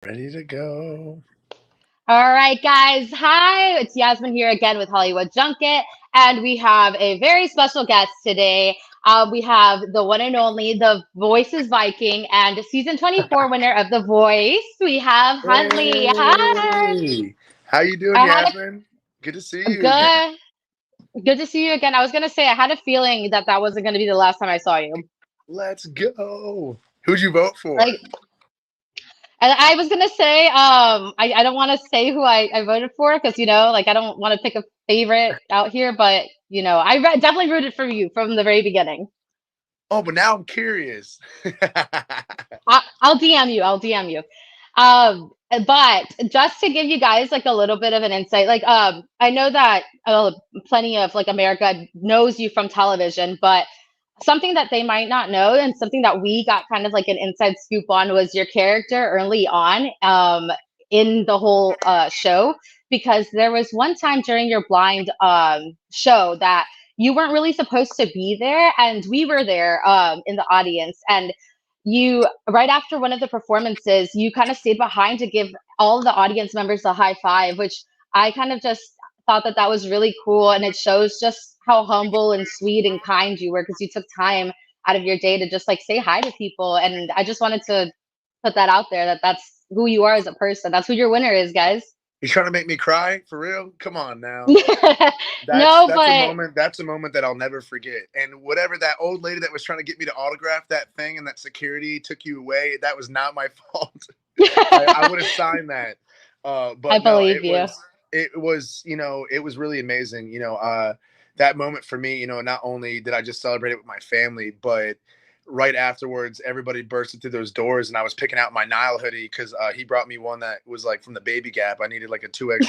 Ready to go. All right, guys. Hi, it's Yasmin here again with Hollywood Junket, and we have a very special guest today. We have the one and only, the Voices Viking, and season 24 winner of The Voice. We have Huntley. Hi. Hey, how you doing, I had Yasmin? Good to see a you again. good to see you again. I was gonna say I had a feeling that that wasn't gonna be the last time I saw you. Let's go. Who'd you vote for? Like, and I was gonna say, I don't want to say who I voted for because like I don't want to pick a favorite out here, but definitely rooted for you from the very beginning. Oh, but now I'm curious. I'll DM you. I'll DM you. But just to give you guys like a little bit of an insight, I know that plenty of like America knows you from television, but something that they might not know and something that we got kind of like an inside scoop on was your character early on in the whole show, because there was one time during your blind show that you weren't really supposed to be there, and we were there in the audience, and you right after one of the performances you kind of stayed behind to give all of the audience members a high five, which I kind of just thought that that was really cool, and it shows just how humble and sweet and kind you were because you took time out of your day to just like say hi to people, and I just wanted to put that out there that that's who you are as a person. That's who your winner is, guys. You trying to make me cry for real? Come on now. That's No, that's a but moment. That's a moment that I'll never forget. And whatever that old lady that was trying to get me to autograph that thing and that security took you away, that was not my fault. I would have signed that. I But no, believe it you. was it was really amazing. That moment for me, not only did I just celebrate it with my family, but right afterwards, everybody bursted through those doors, and I was picking out my Nile hoodie because he brought me one that was like from the Baby Gap. I needed like a 2X,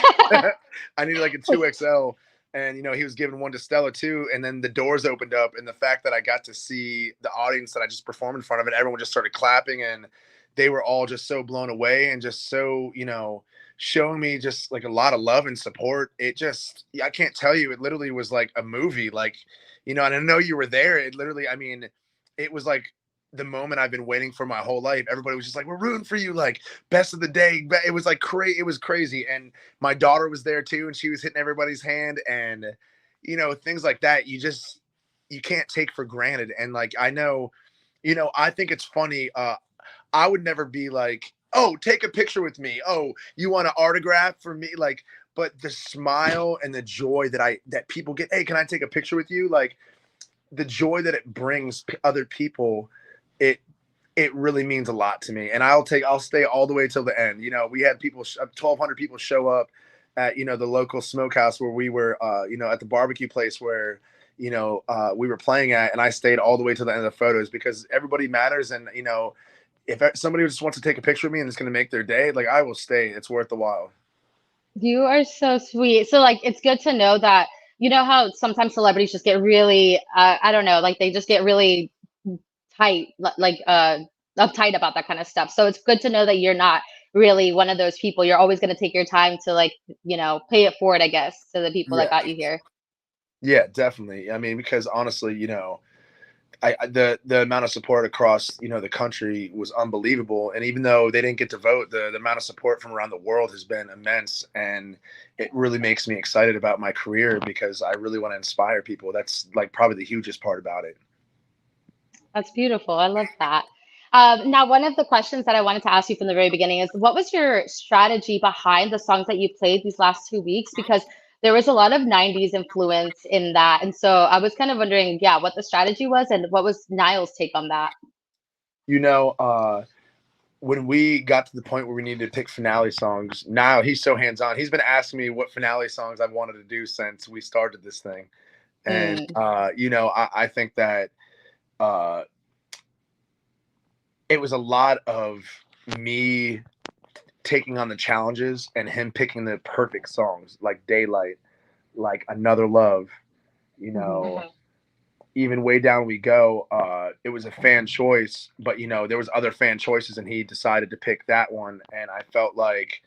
I needed like a 2XL, and he was giving one to Stella too. And then the doors opened up, and the fact that I got to see the audience that I just performed in front of, and everyone just started clapping, and they were all just so blown away and just so showing me just like a lot of love and support. It just, I can't tell you, it literally was like a movie, like, and I know you were there. It literally, I mean, it was like the moment I've been waiting for my whole life. Everybody was just like, we're rooting for you, like best of the day. It was like crazy. It was crazy. And my daughter was there too, and she was hitting everybody's hand, and things like that. You can't take for granted. And like, I know, I think it's funny. I would never be like, oh, take a picture with me. Oh, you want an autograph for me? Like, but the smile and the joy that people get, hey, can I take a picture with you? Like, the joy that it brings other people, it it really means a lot to me. And I'll stay all the way till the end. We had 1,200 people show up at the local smokehouse where we were, at the barbecue place where we were playing at, and I stayed all the way to the end of the photos because everybody matters. And if somebody just wants to take a picture of me and it's going to make their day, like, I will stay. It's worth the while. You are so sweet. So like it's good to know that you know how sometimes celebrities just get really I don't know, like they just get really tight uptight about that kind of stuff. So it's good to know that you're not really one of those people. You're always going to take your time to like, pay it forward, I guess, to the people that Yeah, got you here. yeah, definitely. I mean, because honestly, the amount of support across the country was unbelievable. And even though they didn't get to vote, the amount of support from around the world has been immense, and it really makes me excited about my career because I really want to inspire people. That's like probably the hugest part about it. That's beautiful. I love that. Now, one of the questions that I wanted to ask you from the very beginning is what was your strategy behind the songs that you played these last 2 weeks? Because there was a lot of 90s influence in that. And so I was kind of wondering, yeah, what the strategy was and what was Niall's take on that? you know uh when we got to the point where we needed to pick finale songs, now he's so hands on. He's been asking me what finale songs I've wanted to do since we started this thing. And Mm, I think that uh it was a lot of me taking on the challenges and him picking the perfect songs like Daylight, like Another Love, you hmm. know, even Way Down We Go. It was a fan choice, but there was other fan choices and he decided to pick that one. And I felt like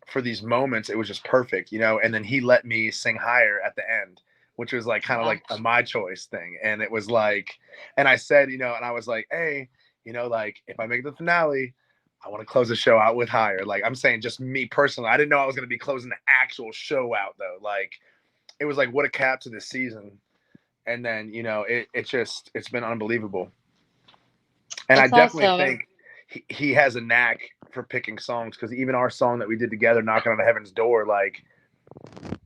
for these moments, it was just perfect, and then he let me sing higher at the end, which was like kind of Yeah. like a my choice thing. And it was like, and I said, and I was like, hey, like if I make the finale, I want to close the show out with Higher. Like, I'm saying just me personally. I didn't know I was going to be closing the actual show out, though. Like, it was like, what a cap to this season. And then, it's been unbelievable. And I That's definitely awesome. think he has a knack for picking songs, because even our song that we did together, Knocking on the Heaven's Door, like,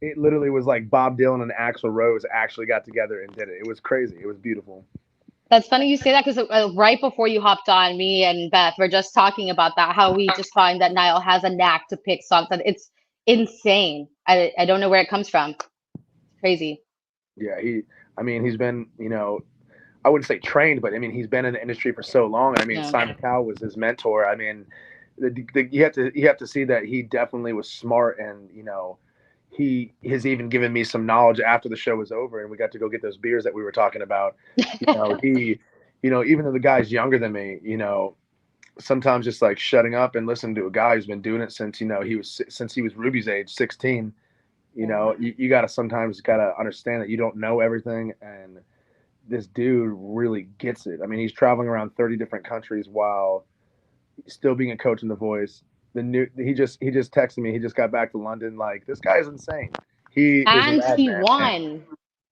it literally was like Bob Dylan and Axl Rose actually got together and did it. It was crazy. It was beautiful. That's funny you say that because right before you hopped on, me and Beth were just talking about that, how we just find that Niall has a knack to pick songs, and it's insane. I don't know where it comes from. It's crazy. Yeah, he's been, I wouldn't say trained, but I mean, he's been in the industry for so long. And I mean, Yeah. Simon Cowell was his mentor. I mean, you have to see that he definitely was smart, and he has even given me some knowledge after the show was over, and we got to go get those beers that we were talking about. He, even though the guy's younger than me, sometimes just like shutting up and listening to a guy who's been doing it since he was Ruby's age, 16. You gotta sometimes gotta understand that you don't know everything, and this dude really gets it. I mean, he's traveling around 30 different countries while still being a coach in The Voice. He just texted me. He just got back to London. Like, this guy is insane. He is a And he madman. And, won.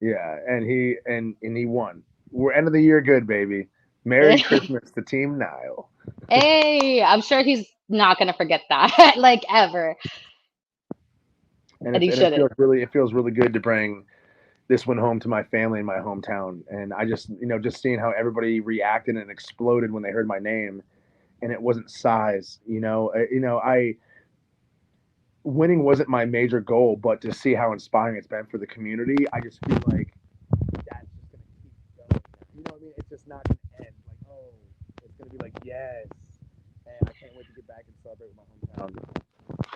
yeah, and he won. We're end of the year good, baby. Merry Christmas to Team Nile. Hey, I'm sure he's not gonna forget that, like ever, And and he it shouldn't. feels really good to bring this one home to my family in my hometown. And I just just seeing how everybody reacted and exploded when they heard my name, and it wasn't size. I winning wasn't my major goal, but to see how inspiring it's been for the community, I just feel like that's just gonna keep going. You know what I mean? It's just not gonna end. Like, oh, it's gonna be like, yes, and I can't wait to get back and celebrate with my hometown.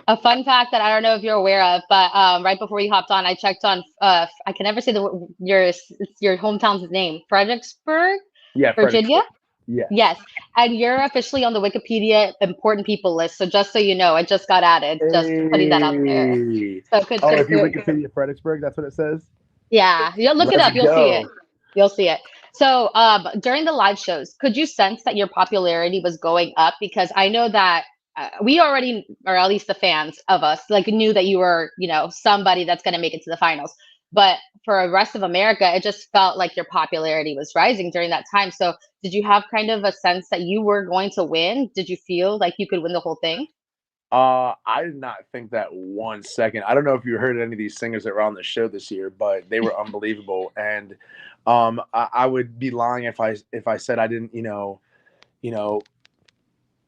A fun fact that I don't know if you're aware of, but right before you hopped on, I checked on. I can never say your hometown's name, Fredericksburg, Yeah, Virginia. Fredericksburg. Yes. Yes, and you're officially on the Wikipedia important people list. So just so you know, I just got added. Just putting that out there. Hey. So Oh, if you Wikipedia Fredericksburg, that's what it says. yeah, you'll look it Let's up. You'll see it. go. You'll see it. So during the live shows, could you sense that your popularity was going up? Because I know that we already, or at least the fans of us, like knew that you were, somebody that's going to make it to the finals. But for the rest of America, it just felt like your popularity was rising during that time. So did you have kind of a sense that you were going to win? Did you feel like you could win the whole thing? I did not think that 1 second. I don't know if you heard any of these singers that were on the show this year, but they were unbelievable. And I would be lying if I said I didn't, you know,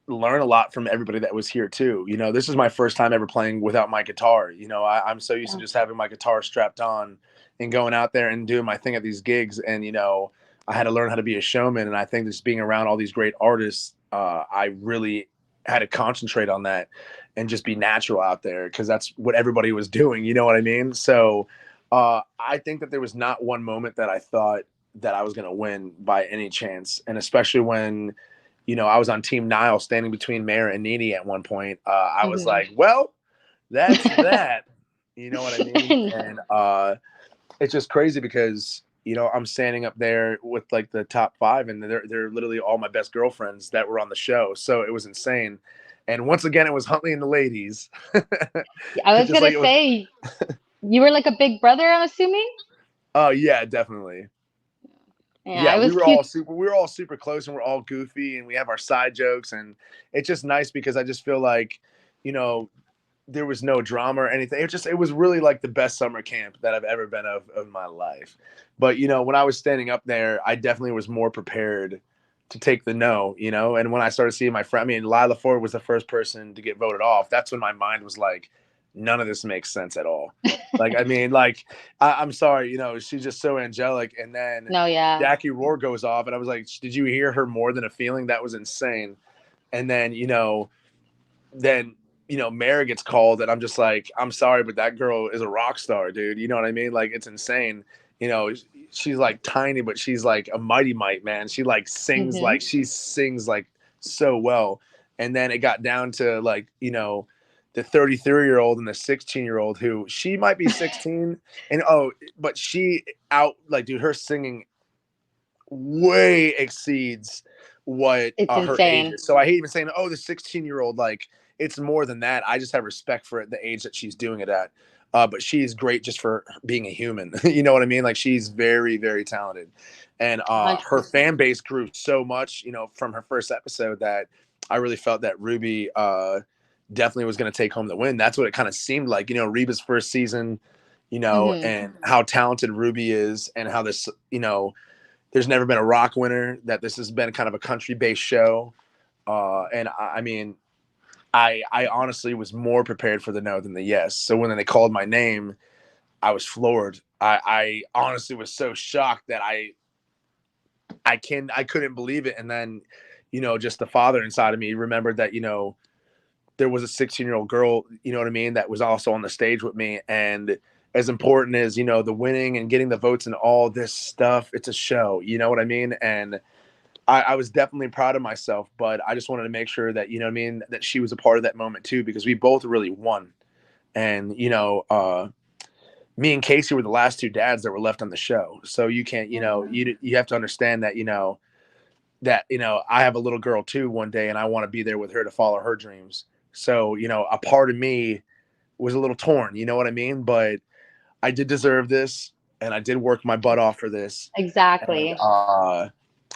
learn a lot from everybody that was here too. This is my first time ever playing without my guitar. I'm so used to just having my guitar strapped on and going out there and doing my thing at these gigs. And I had to learn how to be a showman. And I think just being around all these great artists, I really had to concentrate on that and just be natural out there, because that's what everybody was doing. You know what I mean? So I think that there was not one moment that I thought that I was going to win by any chance. And especially when I was on Team Nile, standing between Mayor and Nene at one point. I was Mhm. like, well, that's that. You know what I mean? And it's just crazy because, I'm standing up there with like the top five, and they're literally all my best girlfriends that were on the show. So it was insane. And once again, it was Huntley and the ladies. I was Just gonna like it was. say you were like a big brother, I'm assuming. Oh yeah, definitely. Yeah, Yeah, it we was were cute. all super close, and we're all goofy, and we have our side jokes, and it's just nice because I just feel like, you know, there was no drama or anything. It was really like the best summer camp that I've ever been of my life. But when I was standing up there, I definitely was more prepared to take the no, and when I started seeing my friend, I mean, Lila Ford was the first person to get voted off. That's when my mind was like, none of this makes sense at all. Like, I mean, like, I'm sorry, she's just so angelic. And then No, yeah. Jackie Rohr goes off, and I was like, did you hear her More Than a Feeling? That was insane. And then Mara gets called, and I'm just like, I'm sorry, but that girl is a rock star, dude. You know what I mean? Like, it's insane. She's like tiny, but she's like a mighty might, man. She like sings Hmm. like she sings like so well. And then it got down to like, the 33-year-old and the 16-year-old, who she might be 16, and but she out, like, dude, her singing way exceeds what It's her age insane. is. So I hate even saying, oh, the 16-year-old, like it's more than that. I just have respect for the age that she's doing it at. But she's great just for being a human. You know what I mean? Like she's very, very talented. And her 100%. fan base grew so much, from her first episode that I really felt that Ruby definitely was going to take home the win. That's what it kind of seemed like, Reba's first season, Hmm. and how talented Ruby is and how this, there's never been a rock winner, that this has been kind of a country based show. And I mean, I honestly was more prepared for the no than the yes. So when they called my name, I was floored. I honestly was so shocked that I couldn't believe it. And then, just the father inside of me remembered that, there was a 16-year-old girl, you know what I mean, that was also on the stage with me. And as important as, the winning and getting the votes and all this stuff, it's a show, you know what I mean? And I was definitely proud of myself, but I just wanted to make sure that, you know what I mean, that she was a part of that moment too, because we both really won. And, me and Casey were the last two dads that were left on the show. So you can't, you have to understand that, I have a little girl too one day and I want to be there with her to follow her dreams. So, a part of me was a little torn, you know what I mean? But I did deserve this and I did work my butt off for this. And Exactly.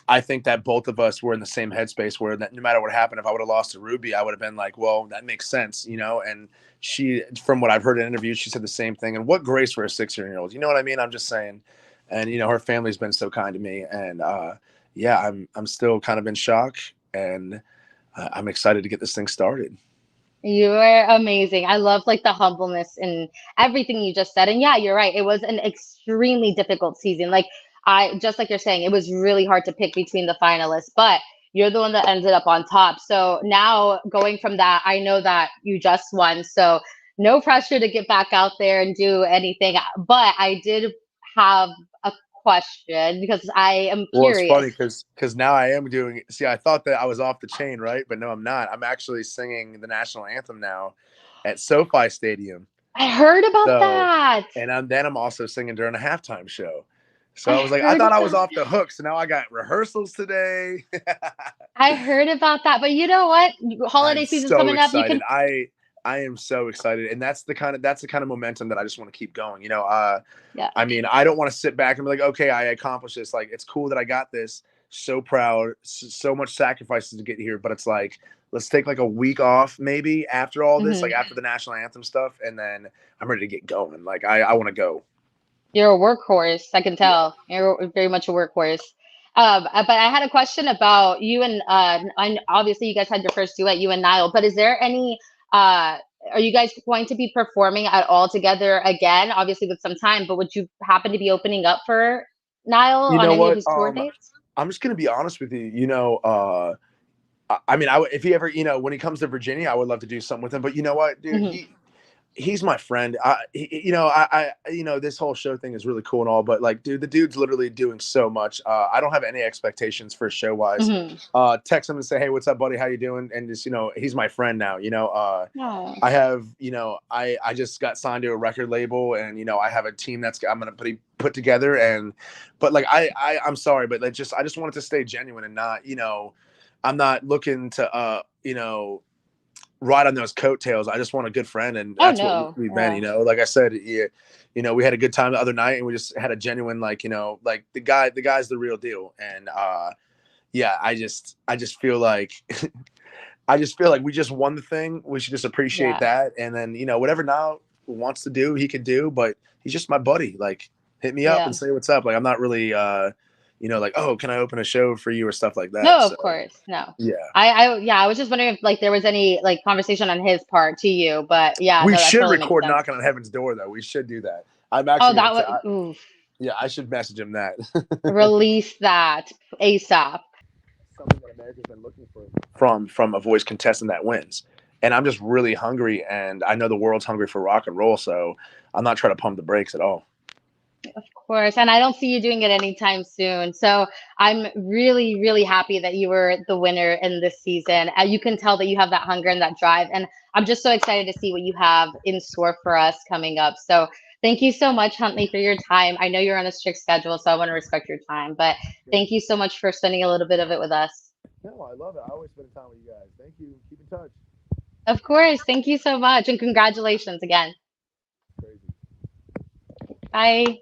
I think that both of us were in the same headspace where that no matter what happened, if I would have lost to Ruby, I would have been like, well, that makes sense, And she, from what I've heard in interviews, she said the same thing. And what grace for a 6-year-old, you know what I mean? I'm just saying. And, her family's been so kind to me. And yeah, I'm still kind of in shock and I'm excited to get this thing started. You are amazing. I love like the humbleness and everything you just said. And yeah, you're right. It was an extremely difficult season. Like I just like you're saying, it was really hard to pick between the finalists, but you're the one that ended up on top. So now going from that, I know that you just won. So no pressure to get back out there and do anything. But I did have a question because I am Well, it's curious. funny because now I am doing. See, I thought that I was off the chain, right? But no, I'm not. I'm actually singing the national anthem now at SoFi Stadium. I heard about So, that. and I'm also singing during a halftime show. So I I was like, I heard thought I was about off the hook. So now I got rehearsals today. I heard about that, but you know what? I'm Holiday season's so coming up. You excited. can, I am so excited, and that's the kind of momentum that I just want to keep going. yeah. I mean, I don't want to sit back and be like, okay, I accomplished this. Like, it's cool that I got this. So proud. So much sacrifices to get here. But it's like, let's take like a week off maybe after all this, like Hmm. after the national anthem stuff. And then I'm ready to get going. Like, I want to go. You're a workhorse. I can Yeah. tell. You're very much a workhorse. But I had a question about you and obviously you guys had your first duet, you and Nile. But is there any? Uh, are you guys going to be performing at all together again? Obviously with some time, but would you happen to be opening up for Nile You on know any of what? his tour dates? I'm just going to be honest with you. I mean, if he ever, when he comes to Virginia, I would love to do something with him. But you know what, dude, Hmm. he's my friend. This whole show thing is really cool and all, but like, dude, the dude's literally doing so much. I don't have any expectations for show wise. Hmm. Text him and say, hey, what's up, buddy? How you doing? And just, he's my friend now. No. I have, I just got signed to a record label, and I have a team I'm gonna put together, but like, I'm sorry, but like, I just wanted to stay genuine and not, I'm not looking to, ride on those coattails. I just want a good friend, and Oh that's what no. we've been. Yeah. Like I said, yeah, we had a good time the other night, and we just had a genuine, like, like the guy's the real deal. And yeah, I just feel like I just feel like we just won the thing. We should just appreciate Yeah. that, and then whatever Niall wants to do, he can do. But he's just my buddy. Like, hit me up and Yeah. say what's up. Like, I'm not really like, oh, can I open a show for you or stuff like that. No, So of course. No. yeah. Yeah, I was just wondering if like there was any like conversation on his part to you, but yeah, We no, that should totally makes record sense. knocking on heaven's door, though. We should do that. I'm Oh, actually that gonna. was oof. Yeah, I should message him that. Release that ASAP. Something that America's been looking for from a voice contestant that wins. And I'm just really hungry, and I know the world's hungry for rock and roll, so I'm not trying to pump the brakes at all. Of course. And I don't see you doing it anytime soon. So I'm really, really happy that you were the winner in this season. You can tell that you have that hunger and that drive. And I'm just so excited to see what you have in store for us coming up. So thank you so much, Huntley, for your time. I know you're on a strict schedule, so I want to respect your time. But thank you so much for spending a little bit of it with us. No, I love it. I always spend time with you guys. Thank you. Keep in touch. Of course. Thank you so much. And congratulations again. Crazy. Bye.